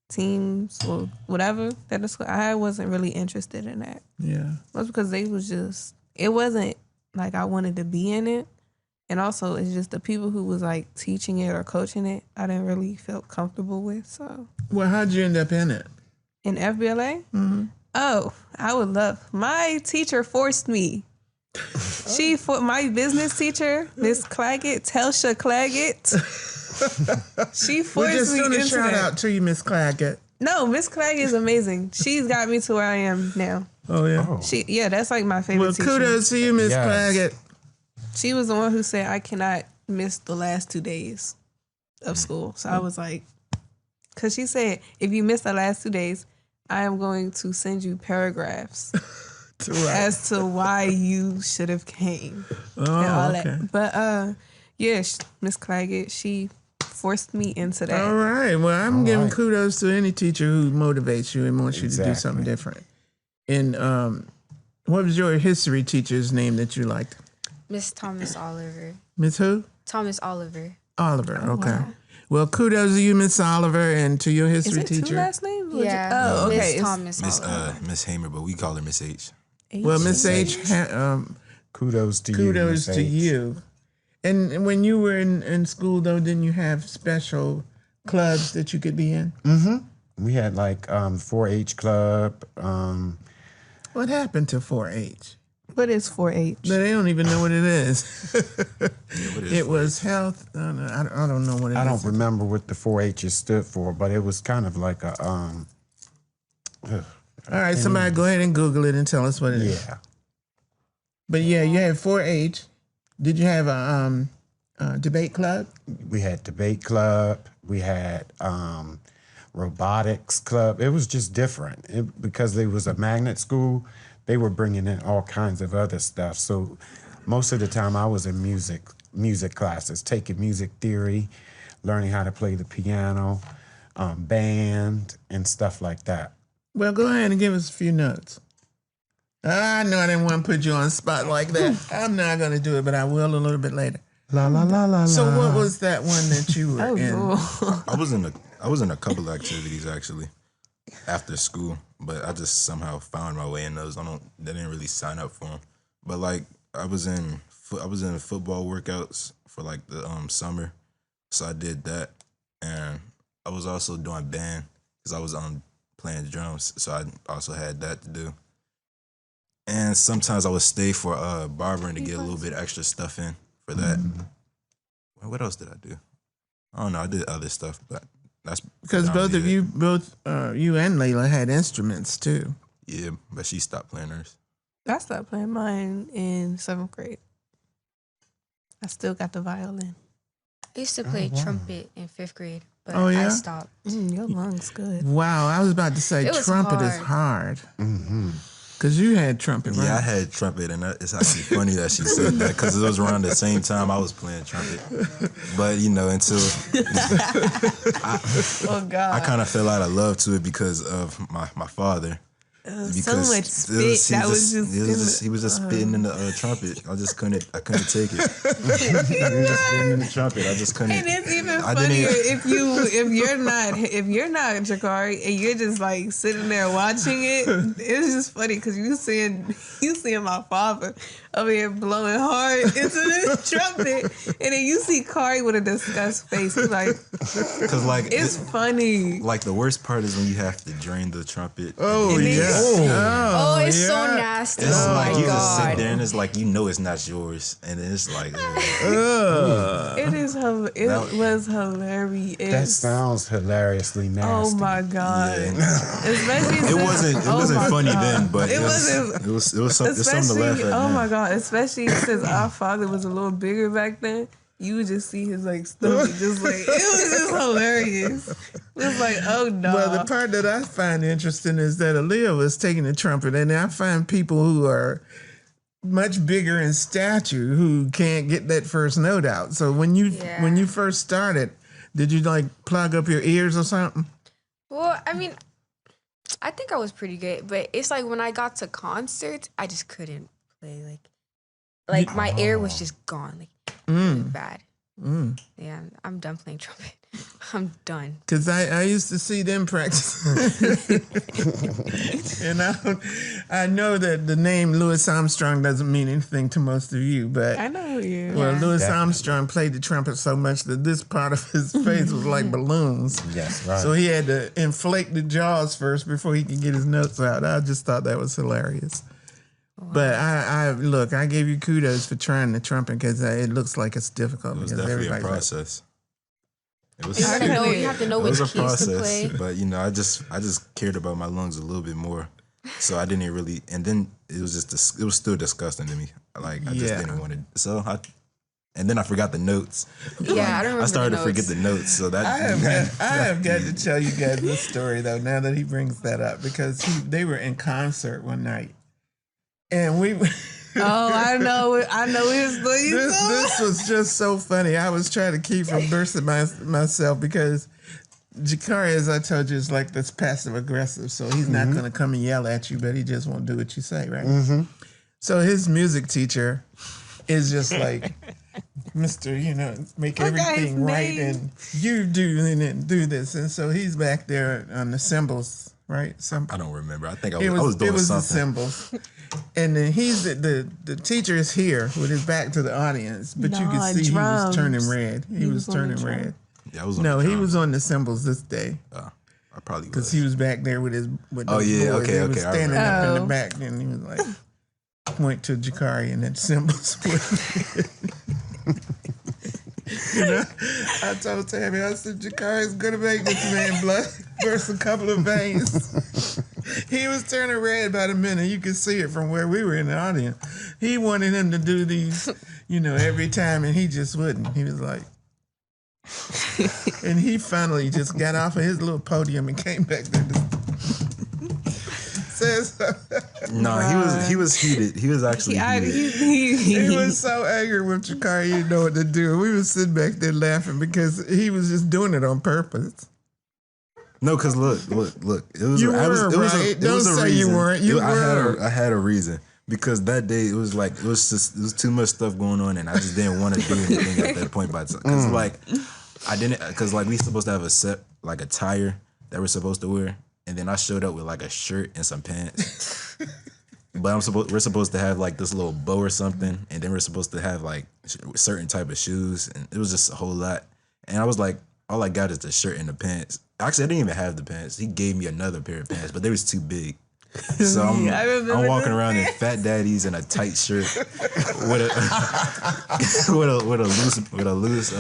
teams or whatever that the school, I wasn't really interested in that. Yeah. That's because it wasn't like I wanted to be in it. And also it's just the people who was like teaching it or coaching it, I didn't really feel comfortable with. So Well, how'd you end up in it? in FBLA, oh, I would love. My teacher forced me. My business teacher, Miss Claggett, Telsha Claggett. She We're forced just me doing a into shout that. out to you, Miss Claggett. No, Miss Claggett is amazing. She's got me to where I am now. Oh yeah. That's like my favorite Well, teacher. kudos to you, Miss Yes. Claggett. She was the one who said I cannot miss the last 2 days of school. So I was like, because she said, if you miss the last 2 days, I am going to send you paragraphs as to why you should have came. Oh, and all okay. that. But yeah, Miss Claggett, she forced me into that. All right. Well, I'm giving kudos to any teacher who motivates you and wants you to do Exactly. something different. And what was your history teacher's name that you liked? Miss Thomas Oliver. Miss who? Thomas Oliver. Oliver. Okay. Well, kudos to you, Miss Oliver, and to your Is history it two teacher. last names Yeah. Oh, okay. Miss It's- Thomas. Miss Hamer, but we call her Miss H. Well, Miss H, Kudos to you. kudos Miss to H. you. And when you were in school, though, didn't you have special clubs that you could be in? We had like 4-H club. What happened to 4-H? What is 4-H? They don't even know what it is. What is It was health. I don't know what it is. I don't remember what the 4-H's stood for, but it was kind of like a All right, somebody go ahead and Google it and tell us what it is. yeah. But yeah, you had 4-H. Did you have a debate club? We had debate club. We had robotics club. It was just different because it was a magnet school. They were bringing in all kinds of other stuff. So most of the time I was in music classes, taking music theory, learning how to play the piano, band, and stuff like that. Well, go ahead and give us a few notes. I know I didn't want to put you on the spot like that. I'm not going to do it, but I will a little bit later. La la la la. So what was that one that you were in? Oh, I was in a couple of activities actually after school, but I just somehow found my way in those. They didn't really sign up for them, but like I was in football workouts for like the summer, so I did that, and I was also doing band because I was playing drums, so I also had that to do. And sometimes I would stay for barbering to get a little bit extra stuff in for that. Well, what else did I do? I don't know. I did other stuff, but that's Because both of predominantly you and Layla had instruments too. it. Yeah, but she stopped playing hers. I stopped playing mine in 7th grade. I still got the violin. I used to play trumpet in 5th grade, but Oh, yeah? I stopped. Your lungs good. Wow, I was about to say It was trumpet is hard. Because you had trumpet, right? Yeah, I had trumpet, and it's actually funny that she said that because it was around the same time I was playing trumpet. But until Oh God. I kind of fell out of love to it because of my father. So much spit that was just he was just spitting in the trumpet. I couldn't take it. He was just spitting in the trumpet. I just couldn't. And it's even I didn't funnier even- if you're not Jakari and you're just like sitting there watching it. It's just funny because you seeing my father over here blowing hard into the trumpet, and then you see Kari with a disgust face. He's like, Because like it's funny. like the worst part is when you have to drain the trumpet. Oh, and then yeah. Oh, it's so yeah. nasty. It's Oh like my you just sit God. there and it's like it's not yours, and then it's like It was hilarious. That sounds hilariously Oh nasty. my God. yeah. Especially It wasn't my funny God. then, but It it wasn't- was something to Especially, laugh at. oh now. my God, especially since our father was a little bigger back then, you would just see his like stomach, just like it was just hilarious. It was like, oh no. Well, the part that I find interesting is that Aaliyah was taking the trumpet, and I find people who are much bigger in stature who can't get that first note out. So when you first started, did you like plug up your ears or something? Well, I mean, I think I was pretty good, but it's like when I got to concerts, I just couldn't play. Like my ear was just gone, like really bad. Yeah, I'm done playing trumpet. I'm done. Because I used to see them practice. And I know that the name Louis Armstrong doesn't mean anything to most of you, but I know you. well, Yeah. Louis Armstrong played the trumpet so much that this part of his face was like balloons. Yes, right. So he had to inflate the jaws first before he could get his notes out. I just thought that was hilarious. But I look, I gave you kudos for trying the trumpet because it looks like it's difficult. It was because definitely a everybody's like, process. It was You have to know it which was a keys to play. process, but I just cared about my lungs a little bit more, so I didn't really. And then it was it was still disgusting to me. Like I just Yeah. didn't want to. And then I forgot the notes. Yeah, I don't remember. I started the to forget notes. the notes, so that I have got to tell you guys this story though. Now that he brings that up, because they were in concert one night, and we. Oh, I know his story. This was just so funny. I was trying to keep from bursting myself because Jakari, as I told you, is like this passive aggressive. So he's not going to come and yell at you, but he just won't do what you say, right? So his music teacher is just like, Mr. Make What guy's everything right, name? and you do this, and so he's back there on the cymbals, right? I don't remember. I think I It was doing the something. cymbals, and then he's the teacher is here with his back to the audience, but you can see he was turning red. He was was on the turning drum. red. Yeah, I was on No, the he drums. was on the cymbals this day I probably because was. he was back there with Oh, those yeah, boys. okay, He was okay, I standing up in the Oh. back, and he was like, point to Jakari and then cymbals. I told Tammy, I said, Jakari's gonna make this man blood burst a couple of veins. He was turning red by the minute. You could see it from where we were in the audience. He wanted him to do these, every time, and he just wouldn't. He was like, and he finally just got off of his little podium and came back there to says No, he was heated. He was actually heated. he was so angry with Jakari, he didn't know what to do. We was sitting back there laughing because he was just doing it on purpose. No, because look. It was You it was were, it was right? a Don't reason. say you weren't. You were. I had a reason because that day it was too much stuff going on, and I just didn't want to do anything at that point. Because because we supposed to have a set like attire that we're supposed to wear. And then I showed up with like a shirt and some pants. But we're supposed to have like this little bow or something, and then we're supposed to have like certain type of shoes, and it was just a whole lot. And I was like, all I got is the shirt and the pants. Actually, I didn't even have the pants. He gave me another pair of pants, but they was too big. So I'm walking around in fat daddies and a tight shirt with a loose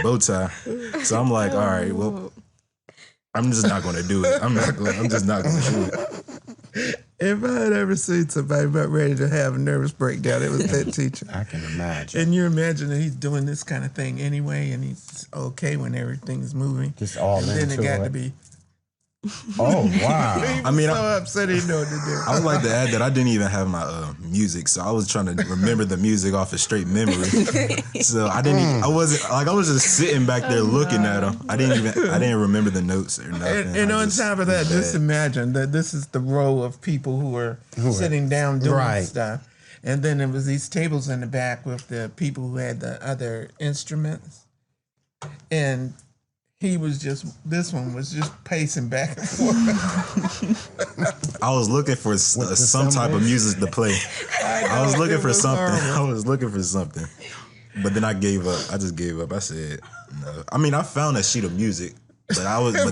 bow tie. So I'm like, all right, well, I'm just not gonna do it. I'm just not gonna do it. If I had ever seen somebody about ready to have a nervous breakdown, it was that teacher. I can imagine. And you imagine that he's doing this kind of thing anyway, and he's okay when everything's moving. Just all and then it into got it. to be. Oh, wow. He was so upset he didn't know what to do. I would like to add that I didn't even have my music, so I was trying to remember the music off of straight memory. So I was just sitting back there looking at him. I didn't remember the notes or nothing. And on top of that, just imagine that this is the row of people who are sitting down doing stuff. And then there was these tables in the back with the people who had the other instruments. And this one was just pacing back and forth. I was looking for some type of music to play. I was looking for something. But then I gave up. I just gave up. I said, no. I mean, I found a sheet of music, but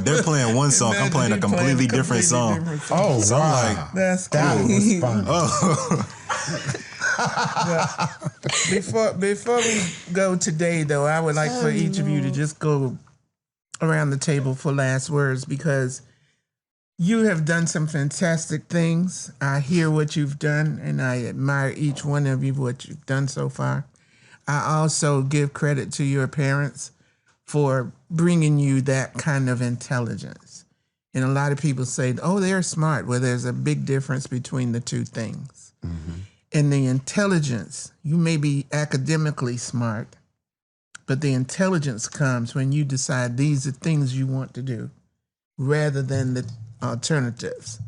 they're playing one song. I'm playing a completely different song. Oh, So wow. I'm like, That's cool. That was fun. Before we go today, though, I would like for each of you to just go around the table for last words, because you have done some fantastic things. I hear what you've done, and I admire each one of you, what you've done so far. I also give credit to your parents for bringing you that kind of intelligence. And a lot of people say, oh, they're smart. Well, there's a big difference between the two things. Mm-hmm. And the intelligence, you may be academically smart, but the intelligence comes when you decide these are things you want to do rather than the alternatives.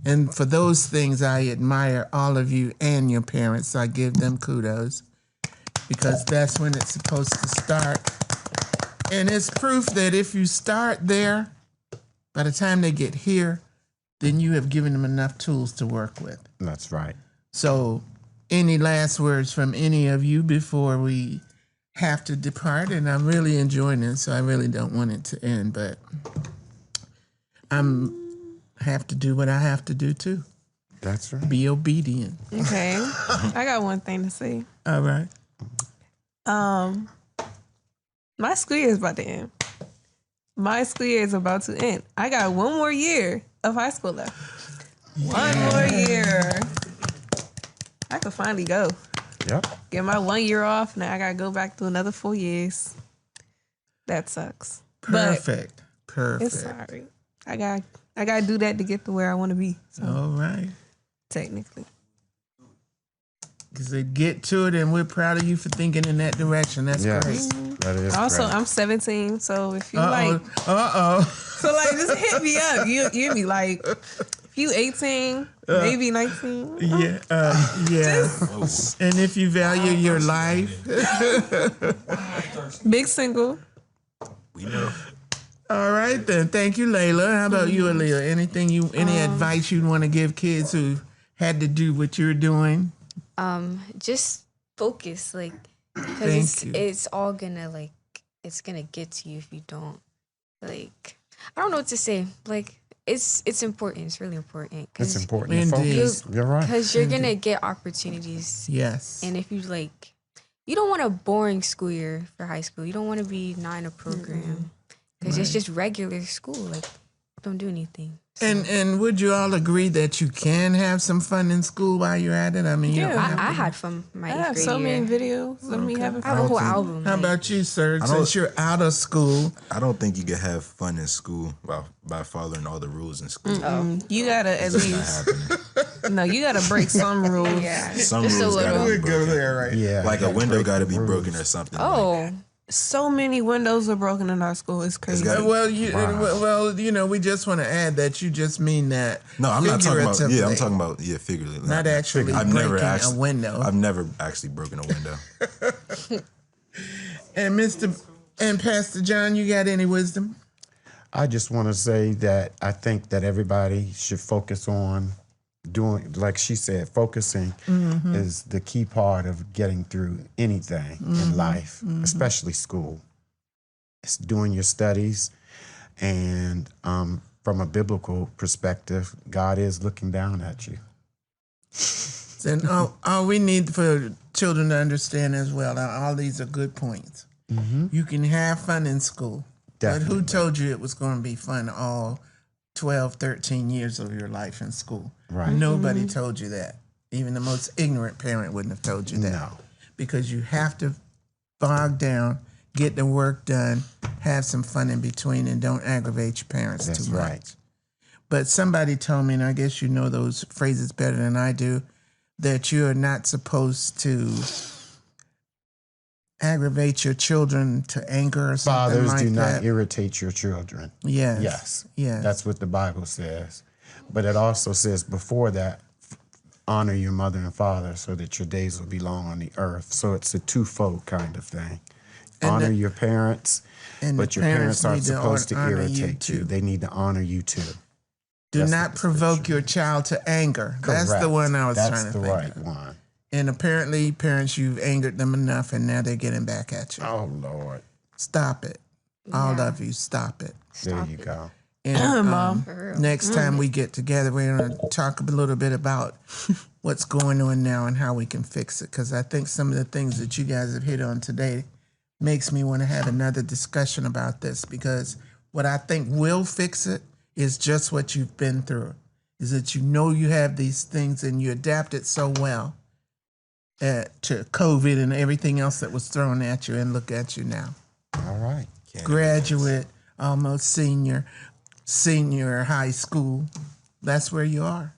And for those things, I admire all of you and your parents. I give them kudos because that's when it's supposed to start. And it's proof that if you start there, by the time they get here, then you have given them enough tools to work with. That's right. So any last words from any of you before we have to depart? And I'm really enjoying it, so I really don't want it to end, but have to do what I have to do too. That's right. Be obedient. Okay. I got one thing to say. All right. My school year is about to end. My school year is about to end. I got one more year of high school left. One more year. I could finally go. Yep. Get my 1 year off. Now I gotta go back to another 4 years. That sucks. Perfect. But it's sorry. I gotta do that to get to where I want to be. So All right. technically. Because they get to it, and we're proud of you for thinking in that direction. That's Yes. great. That is Also, great. I'm 17, so if you So just hit me up. You be like, if You 18, maybe 19. Yeah, yeah. And if you value your life, Big single. We know. all right then. Thank you, Layla. How about you, Aaliyah? Any advice you'd want to give kids who had to do what you're doing? Just focus, like, Thank because you. it's all gonna like it's gonna get to you if you don't. Like, I don't know what to say. Like, it's important. It's really important. It's important to Indeed. focus. You're right. Because you're gonna get opportunities, Yes. and if you like, you don't want a boring school year for high school. You don't want to be not in a program because it's just regular school. Like, don't do anything. So, And would you all agree that you can have some fun in school while you're at it? I mean, you Yeah. don't have I to- had fun my I eighth have grade so year. many videos of me having I have a fun. whole album. How like, about you, sir? don't- Since you're out of school, I don't think you can have fun in school by following all the rules in school. You gotta at It's not least, happening. no, you gotta break some rules. Yeah, Some just a rules gotta little. be broken. right? Yeah. Like a gotta window break got to the be rules. broken or something. Oh, So many windows are broken in our school. It's crazy. gotta- Well, we just want to add that you just mean that. No, I'm not talking about. Yeah, I'm figuratively, talking about figuratively. not actually I've breaking never actually a window. I've never actually broken a window. And Pastor John, you got any wisdom? I just want to say that I think that everybody should focus on doing, like she said, focusing is the key part of getting through anything in life, especially school. It's doing your studies, and from a biblical perspective, God is looking down at you. And all we need for children to understand as well, now, all these are good points. You can have fun in school, but who Definitely. told you it was going to be fun all 12, 13 years of your life in school? Right. Nobody told you that. Even the most ignorant parent wouldn't have told you that. No. Because you have to bog down, get the work done, have some fun in between, and don't aggravate your parents That's too much. right. But somebody told me, and I guess you know those phrases better than I do, that you are not supposed to aggravate your children to anger or something Fathers, like do not that. irritate your children. Yes. Yes. Yes. That's what the Bible says. But it also says before that, honor your mother and father so that your days will be long on the earth. So it's a twofold kind of thing. And Honor the- your parents, and but the your parents aren't need to supposed to honor you irritate you. too. They need to honor you too. Do That's not what the provoke scripture your child to anger. That's the Correct. one I was That's trying to the think right of. one. And apparently, parents, you've angered them enough, and now they're getting back at you. Oh, Lord. Stop it. All of you, stop it. There you go. And, Mom. next time we get together, we're going to talk a little bit about what's going on now and how we can fix it. Because I think some of the things that you guys have hit on today makes me want to have another discussion about this. Because what I think will fix it is just what you've been through. Is that you know you have these things and you adapted so well to COVID and everything else that was thrown at you, and look at you now. All right. Graduate, almost senior high school. That's where you are.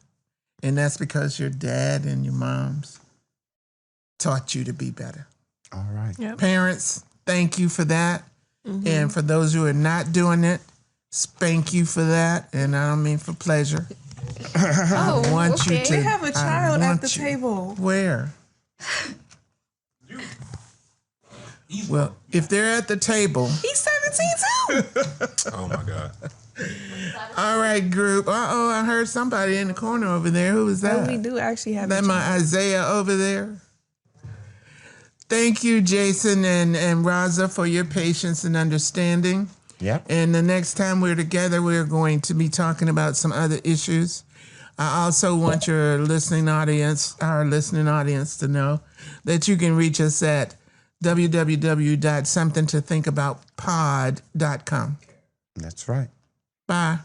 And that's because your dad and your moms taught you to be better. All right. Yep. Parents, thank you for that. And for those who are not doing it, spank you for that. And I don't mean for pleasure. oh, I want you okay. to. We have a I child at want the you- table. Where? Well, if they're at the table, He's 17 too. Oh my God. all right, group. Uh-oh, I heard somebody in the corner over there. Who was that? But we do actually have a That my Isaiah over there. Thank you, Jason and Raza, for your patience and understanding. Yep. And the next time we're together, we're going to be talking about some other issues. I also want our listening audience to know that you can reach us at www.somethingtothinkaboutpod.com. That's right. Bye.